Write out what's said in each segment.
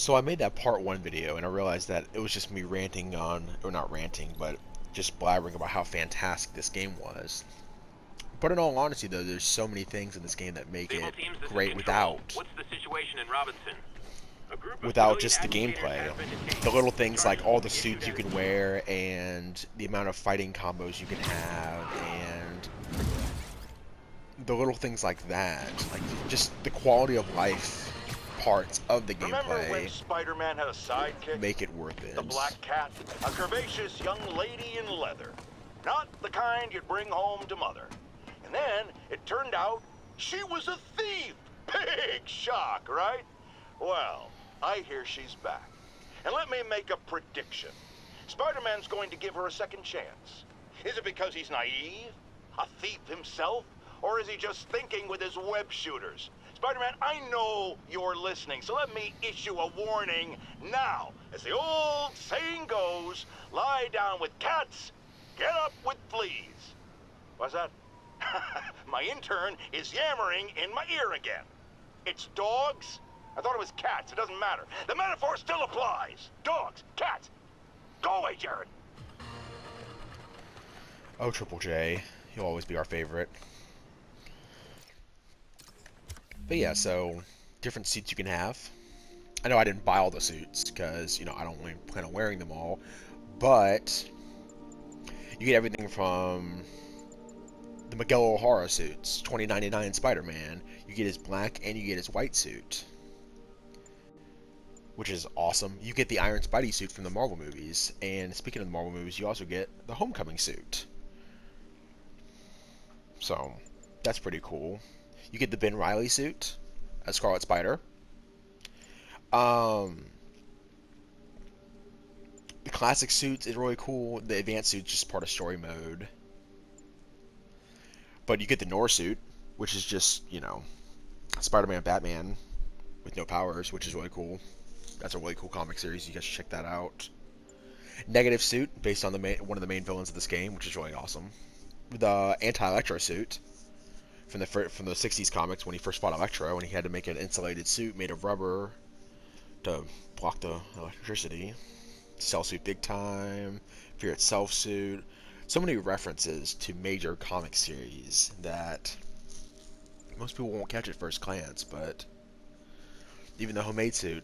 So I made that part one video and I realized that it was just me ranting on, or not ranting, but just blabbering about how fantastic this game was. But in all honesty though, there's so many things in this game that make Stable it teams, this is great Control. without What's the situation in Robinson? A group of without civilian just the agitators gameplay. has been detained. The little things like Charges all will the be issued suits you as can wear and the amount of fighting combos you can have and the little things like that. Like just the quality of life parts of the Remember when gameplay Spider-Man had a sidekick? make it worth it. The Black Cat, a curvaceous young lady in leather. Not the kind you'd bring home to mother. And then it turned out she was a thief. Big shock, right? Well, I hear she's back. And let me make a prediction. Spider-Man's going to give her a second chance. Is it because he's naive? A thief himself? Or is he just thinking with his web shooters? Spider-Man, I know you're listening, so let me issue a warning now. As the old saying goes, lie down with cats, get up with fleas. What's that? My intern is yammering in my ear again. It's dogs? I thought it was cats. It doesn't matter. The metaphor still applies. Dogs, cats. Go away, Jared. Oh, Triple J, he'll always be our favorite. But yeah, so different suits you can have. I know I didn't buy all the suits because, you know, I don't really plan on wearing them all. But you get everything from the Miguel O'Hara suits, $20.99 Spider-Man. You get his black and you get his white suit, which is awesome. You get the Iron Spidey suit from the Marvel movies. And speaking of the Marvel movies, you also get the Homecoming suit. So that's pretty cool. You get the Ben Reilly suit as Scarlet Spider. The classic suit is really cool. The advanced suit is just part of story mode. But you get the Noir suit, which is just, you know, Spider-Man and Batman with no powers, which is really cool. That's a really cool comic series. You guys should check that out. Negative suit, based on one of the main villains of this game, which is really awesome. The Anti-Electro suit from the 60s comics when he first fought Electro, and he had to make an insulated suit made of rubber to block the electricity. Cell suit big time. Fear itself suit. So many references to major comic series that most people won't catch at first glance, but even the homemade suit.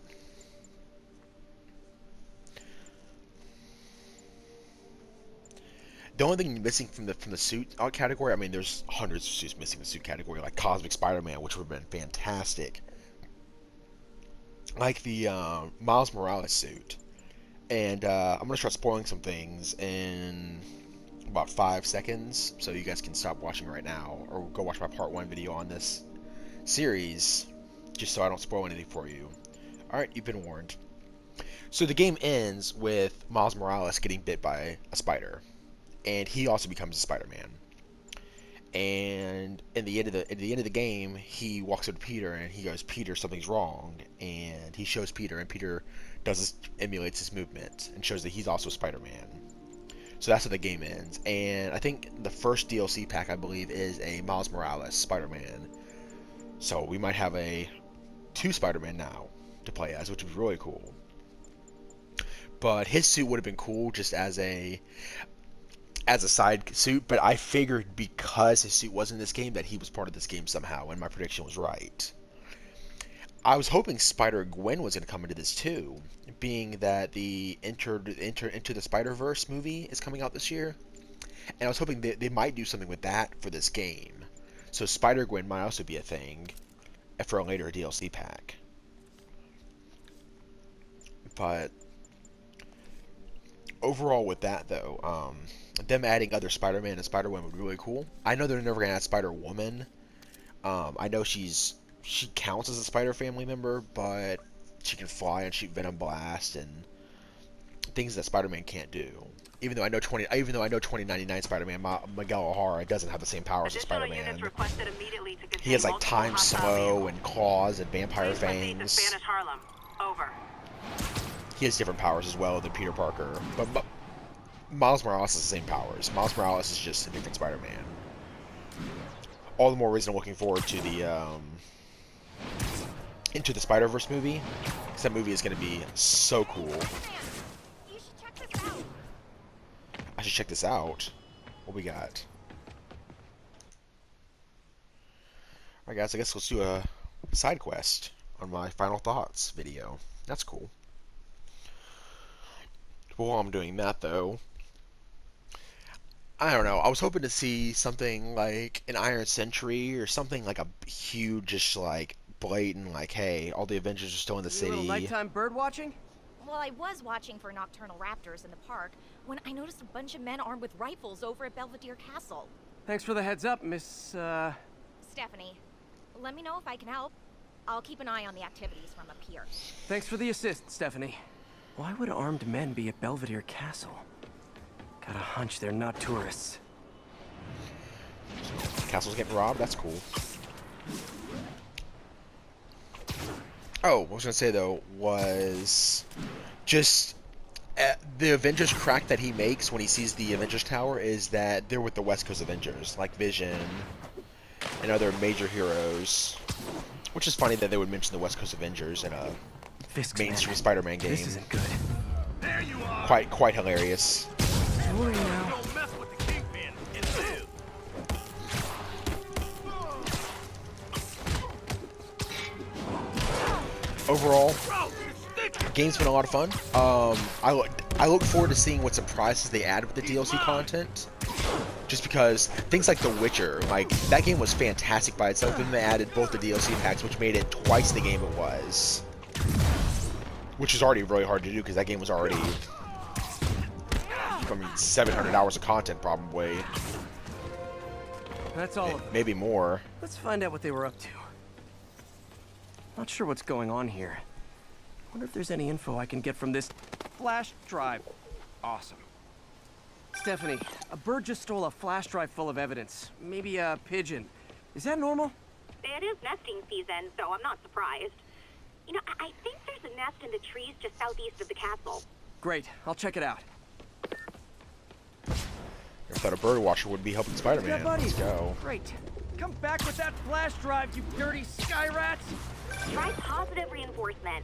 The only thing missing from the suit category, I mean, there's hundreds of suits missing in the suit category, like Cosmic Spider-Man, which would have been fantastic. Like the Miles Morales suit. And I'm going to start spoiling some things in about 5 seconds, so you guys can stop watching right now, or go watch my part 1 video on this series, just so I don't spoil anything for you. Alright, you've been warned. So the game ends with Miles Morales getting bit by a spider. And he also becomes a Spider-Man. And at the end of the game, he walks up to Peter and he goes, "Peter, something's wrong." And he shows Peter, and Peter emulates his movement and shows that he's also Spider-Man. So that's how the game ends. And I think the first DLC pack, I believe, is a Miles Morales Spider-Man. So we might have two Spider-Man now to play as, which would be really cool. But his suit would have been cool just as a side suit, but I figured because his suit was in this game that he was part of this game somehow, and my prediction was right. I was hoping Spider-Gwen was going to come into this too, being that the Into the Spider-Verse movie is coming out this year, and I was hoping they might do something with that for this game. So Spider-Gwen might also be a thing for a later DLC pack. But overall with that though, them adding other Spider-Man and Spider-Woman would be really cool. I know they're never going to add Spider-Woman. I know she counts as a Spider family member, but she can fly and shoot Venom Blast and things that Spider-Man can't do. Even though I know 2099 Spider-Man Miguel O'Hara doesn't have the same powers as Spider-Man. He has like time slow and claws and vampire fangs. Over. He has different powers as well than Peter Parker, but Miles Morales has the same powers. Miles Morales is just a different Spider-Man. All the more reason I'm looking forward to the Into the Spider-Verse movie. Because that movie is going to be so cool. You should check this out. I should check this out. What we got? Alright guys, I guess let's do a side quest on my final thoughts video. That's cool. While I'm doing that though, I don't know, I was hoping to see something like an Iron Sentry or something like a huge, just like blatant, like, hey, all the Avengers are still in the city. Little nighttime bird watching? Well, I was watching for nocturnal raptors in the park when I noticed a bunch of men armed with rifles over at Belvedere Castle. Thanks for the heads up, Miss, Stephanie, let me know if I can help. I'll keep an eye on the activities from up here. Thanks for the assist, Stephanie. Why would armed men be at Belvedere Castle? Got a hunch they're not tourists. Castle's getting robbed? That's cool. Oh, what I was going to say, though, was just the Avengers crack that he makes when he sees the Avengers Tower is that they're with the West Coast Avengers, like Vision and other major heroes. Which is funny that they would mention the West Coast Avengers in a mainstream Spider-Man game. This isn't good. There you are. Quite hilarious. Sorry now. Don't mess with the Kingpin and live. Overall, Bro, you're sticking. game's been a lot of fun. I look forward to seeing what surprises they add with the DLC content. Just because things like The Witcher, like, that game was fantastic by itself, and they added both the DLC packs, which made it twice the game it was. Which is already really hard to do, because that game was already, I mean, 700 hours of content, probably. That's all of them. Maybe more. Let's find out what they were up to. Not sure what's going on here. Wonder if there's any info I can get from this flash drive. Awesome. Stephanie, a bird just stole a flash drive full of evidence. Maybe a pigeon. Is that normal? It is nesting season, so I'm not surprised. You know, I think there's a nest in the trees just southeast of the castle. Great, I'll check it out. I thought a bird watcher would be helping Spider-Man. Yeah, buddy. Let's go. Great. Come back with that flash drive, you dirty sky rats! Try positive reinforcement.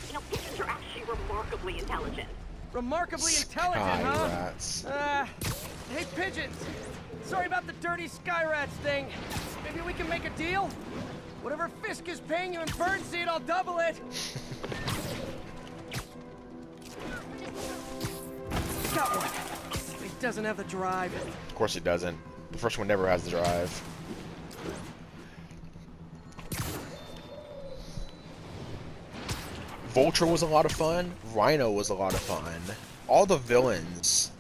You know, pigeons are actually remarkably intelligent. Remarkably intelligent, Sky huh? rats. Hey, pigeons! Sorry about the dirty sky rats thing. Maybe we can make a deal? Whatever Fisk is paying you in birdseed, I'll double it! Got one. It doesn't have the drive. Of course it doesn't. The first one never has the drive. Vulture was a lot of fun. Rhino was a lot of fun. All the villains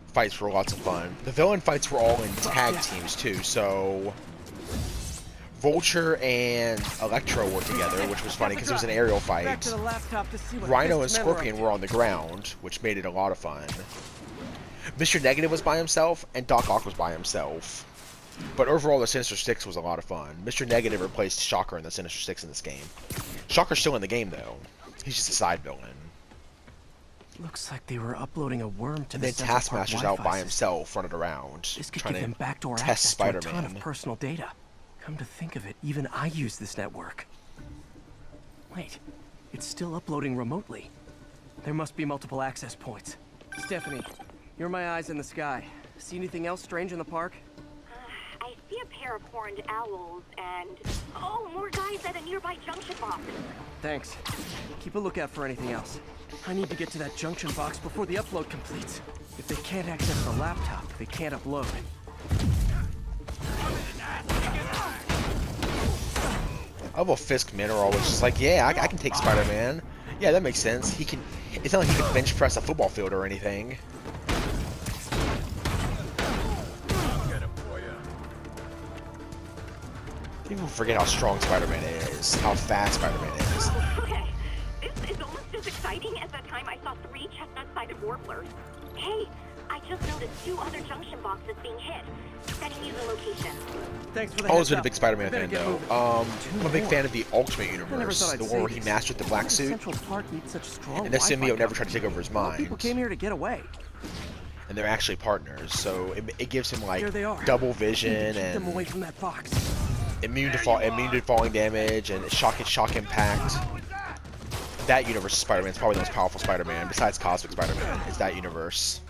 fights were lots of fun. The villain fights were all in tag teams too, so Vulture and Electro were together, which was funny because it was an aerial Back fight. to the laptop to see what Rhino and Fisk's men were up Scorpion to. were on the ground, which made it a lot of fun. Mr. Negative was by himself, and Doc Ock was by himself. But overall, the Sinister Six was a lot of fun. Mr. Negative replaced Shocker and the Sinister Six in this game. Shocker's still in the game, though. He's just a side villain. Looks like they were uploading a worm to And the then Central Park Taskmaster's out Wi-Fi by system. himself, running around, This could trying give them to backdoor test access to a ton Spider-Man. of personal data. Come to think of it, even I use this network. Wait, it's still uploading remotely. There must be multiple access points. Stephanie, you're my eyes in the sky. See anything else strange in the park? I see a pair of horned owls and... Oh, more guys at a nearby junction box. Thanks. Keep a lookout for anything else. I need to get to that junction box before the upload completes. If they can't access the laptop, they can't upload. I love Fisk men are always just like, yeah, I can take Spider-Man. Yeah, that makes sense. He can. It's not like he can bench press a football field or anything. Get him for you. People forget how strong Spider-Man is, how fast Spider-Man is. Okay, this is almost as exciting as that time I saw 3 chestnut-sided warblers. Hey, I just noticed 2 other junction boxes being hit. Sending you the location. Thanks for the I've always heads been a up. big Spider-Man Better fan, get though. moving. I'm a big fan of the Ultimate I never Universe, thought I'd the say one where he this. mastered the black Why does suit, Central Park need such strong and the Wi-Fi symbiote never tried to coverage? take over his People mind. came here to get away. And they're actually partners, so it gives him like Here they are. double Need to vision, keep them away and from that box. immune to falling damage and shock impact. That universe of Spider-Man is probably the most powerful Spider-Man, besides Cosmic Spider-Man, is that universe.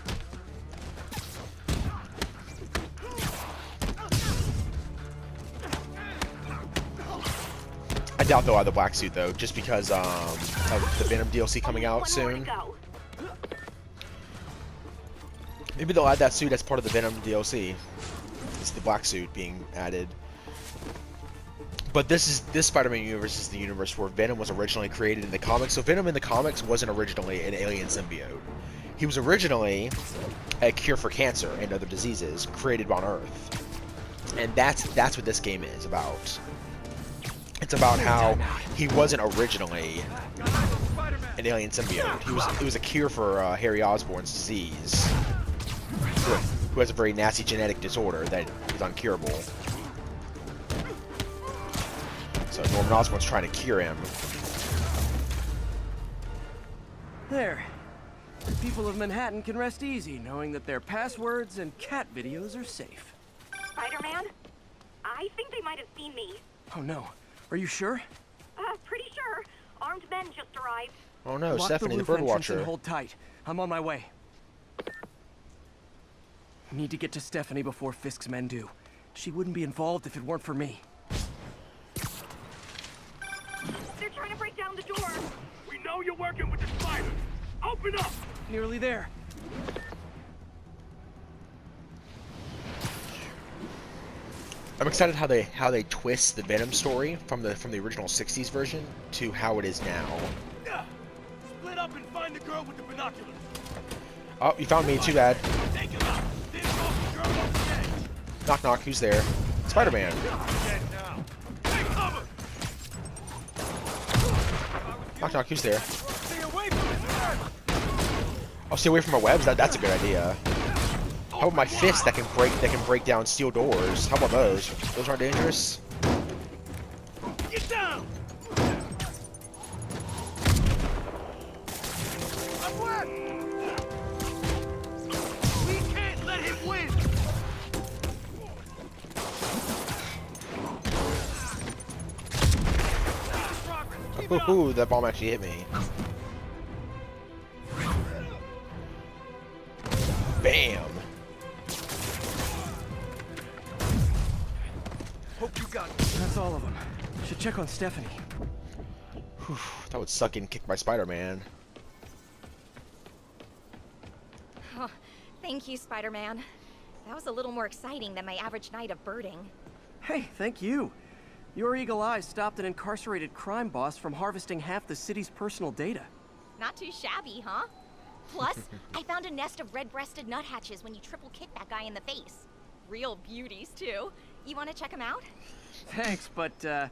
I doubt they'll add the black suit though, just because of the Venom DLC coming out soon. Maybe they'll add that suit as part of the Venom DLC. It's the black suit being added. But this Spider-Man universe is the universe where Venom was originally created in the comics. So Venom in the comics wasn't originally an alien symbiote. He was originally a cure for cancer and other diseases created on Earth. And that's what this game is about. It's about how he wasn't originally an alien symbiote. It was a cure for Harry Osborn's disease, who has a very nasty genetic disorder that is uncurable. So Norman Osborn's trying to cure him. There. The people of Manhattan can rest easy knowing that their passwords and cat videos are safe. Spider-Man? I think they might have seen me. Oh no. Are you sure? Pretty sure. Armed men just arrived. Oh no, Lock Stephanie, the roof entrance Birdwatcher. and hold tight. I'm on my way. Need to get to Stephanie before Fisk's men do. She wouldn't be involved if it weren't for me. They're trying to break down the door. We know you're working with the spiders. Open up! Nearly there. I'm excited how they twist the Venom story from the original '60s version to how it is now. Yeah. Split up and find the girl with the binoculars. Oh, you found me. Too bad. Take him out. Then go the girl on the edge. Knock knock. Who's there? Spider-Man. Dead now. Take cover. Knock knock. Who's there? Stay away from his head. I'll stay away from my webs. That's a good idea. How about my fists that can break down steel doors? How about those? Those aren't dangerous. Get down. I'm wet. We can't let him win. Ooh, that bomb actually hit me. Bam! Hope you got it. That's all of them. Should check on Stephanie. Whew, that would suck getting kicked by Spider-Man. Oh, thank you, Spider-Man. That was a little more exciting than my average night of birding. Hey, thank you. Your eagle eyes stopped an incarcerated crime boss from harvesting half the city's personal data. Not too shabby, huh? Plus, I found a nest of red-breasted nuthatches when you triple kick that guy in the face. Real beauties, too. You want to check them out? Thanks, but I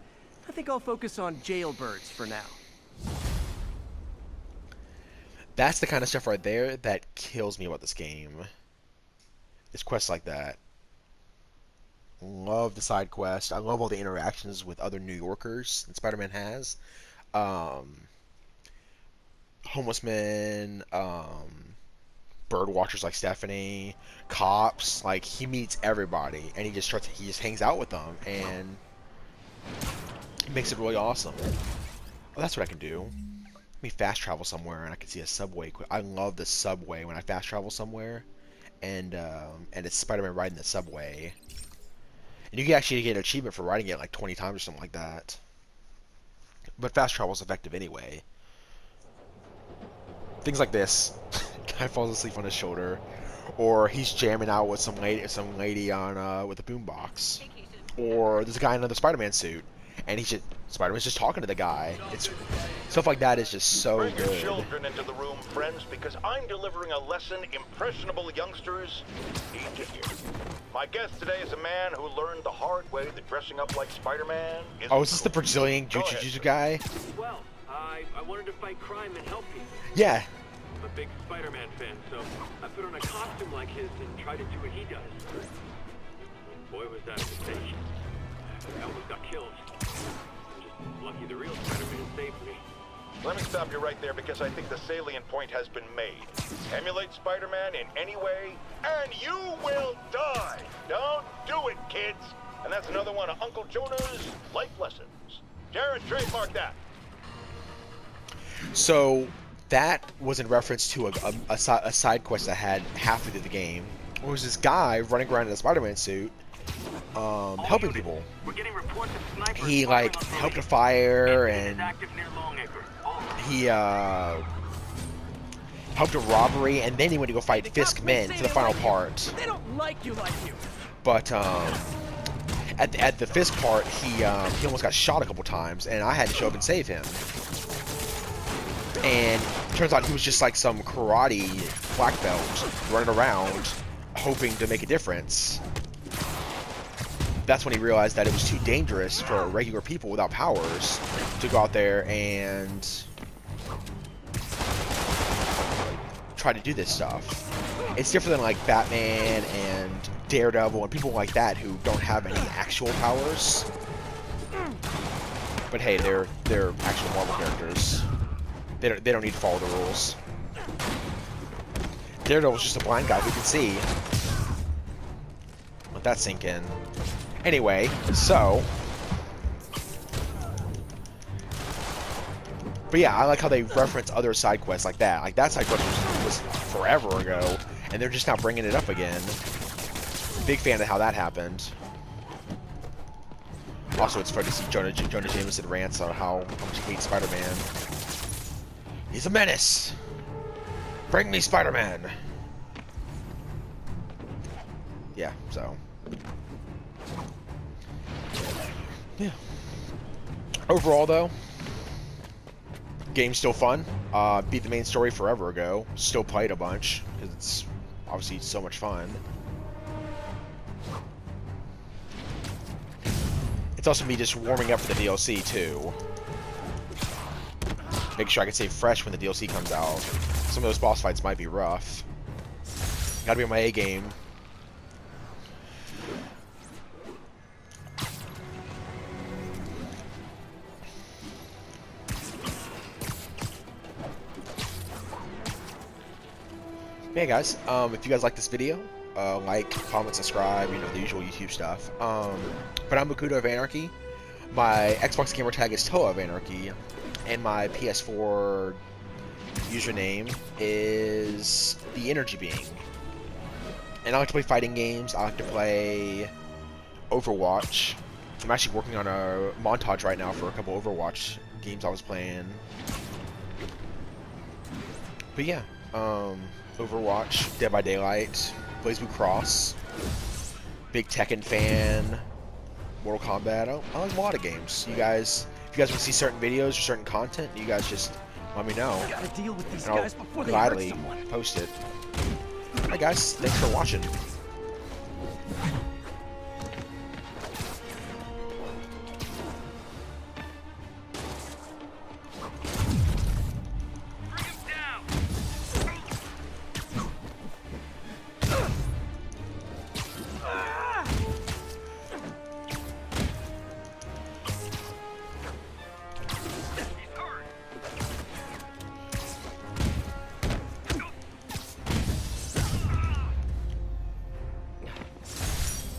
think I'll focus on jailbirds for now. That's the kind of stuff right there that kills me about this game. It's quests like that. Love the side quest. I love all the interactions with other New Yorkers that Spider-Man has. Homeless men, bird watchers like Stephanie, cops. Like, he meets everybody, and he just hangs out with them, and it makes it really awesome. Well, that's what I can do. Let me fast travel somewhere, and I can see a subway. I love the subway when I fast travel somewhere, and it's Spider-Man riding the subway. And you can actually get an achievement for riding it like 20 times or something like that. But fast travel is effective anyway. Things like this. Guy falls asleep on his shoulder, or he's jamming out with some lady on with a boombox, or there's a guy in another Spider-Man suit, and Spider-Man's just talking to the guy. It's stuff like that is just so Bring your good. children into the room, friends, because I'm delivering a lesson impressionable youngsters need to hear. My guest today is a man who learned the hard way that dressing up like Spider-Man is Oh, is this the Brazilian Go ahead. Jujutsu guy? Well, I wanted to fight crime and help people. Yeah. I'm a big Spider-Man fan, so I put on a costume like his and tried to do what he does. Boy, was that a mistake. I almost got killed. I'm just lucky the real Spider-Man saved me. Let me stop you right there because I think the salient point has been made. Emulate Spider-Man in any way, and you will die. Don't do it, kids. And that's another one of Uncle Jonah's life lessons. Jared, trademark that. So that was in reference to a side quest I had halfway through the game. It was this guy running around in a Spider-Man suit, helping people. We're getting reports of snipers. He like helped a fire, and active near Longacre. he helped a robbery, and then he went to go fight Fisk Men for the final part. They don't like you. But at the Fisk part, he almost got shot a couple times, and I had to show up and save him. And it turns out he was just like some karate black belt running around, hoping to make a difference. That's when he realized that it was too dangerous for regular people without powers to go out there and try to do this stuff. It's different than like Batman and Daredevil and people like that who don't have any actual powers. But hey, they're actual Marvel characters. They don't need to follow the rules. Daredevil's just a blind guy who can see. Let that sink in. Anyway, so. But yeah, I like how they reference other side quests like that. Like that side quest was forever ago, and they're just now bringing it up again. Big fan of how that happened. Also, it's fun to see Jonah Jameson rants on how much he hates Spider-Man. He's a menace. Bring me Spider-Man. Yeah, so. Yeah. Overall, though, game's still fun. Beat the main story forever ago. Still played a bunch because it's obviously so much fun. It's also me just warming up for the DLC too. Make sure I can stay fresh when the DLC comes out. Some of those boss fights might be rough. Gotta be on my A game. Hey guys, if you guys like this video, like, comment, subscribe, you know, the usual YouTube stuff. But I'm Makuto of Anarchy. My Xbox gamer tag is Toa of Anarchy, and my PS4 username is The Energy Being. And I like to play fighting games. I like to play Overwatch. I'm actually working on a montage right now for a couple Overwatch games I was playing. But yeah, Overwatch, Dead by Daylight, BlazBlue Cross, big Tekken fan, Mortal Kombat. I like a lot of games. You guys, if you guys want to see certain videos or certain content, you guys just let me know. Gotta deal with these And guys I'll before they hurt gladly someone. post it. Alright guys, thanks for watching.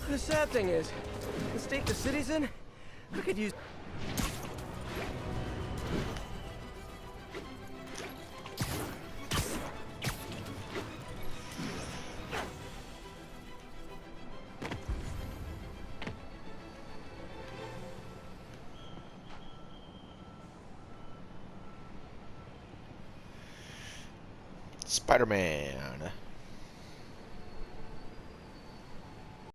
The sad thing is, the state the city's in, I could use... Spider-Man.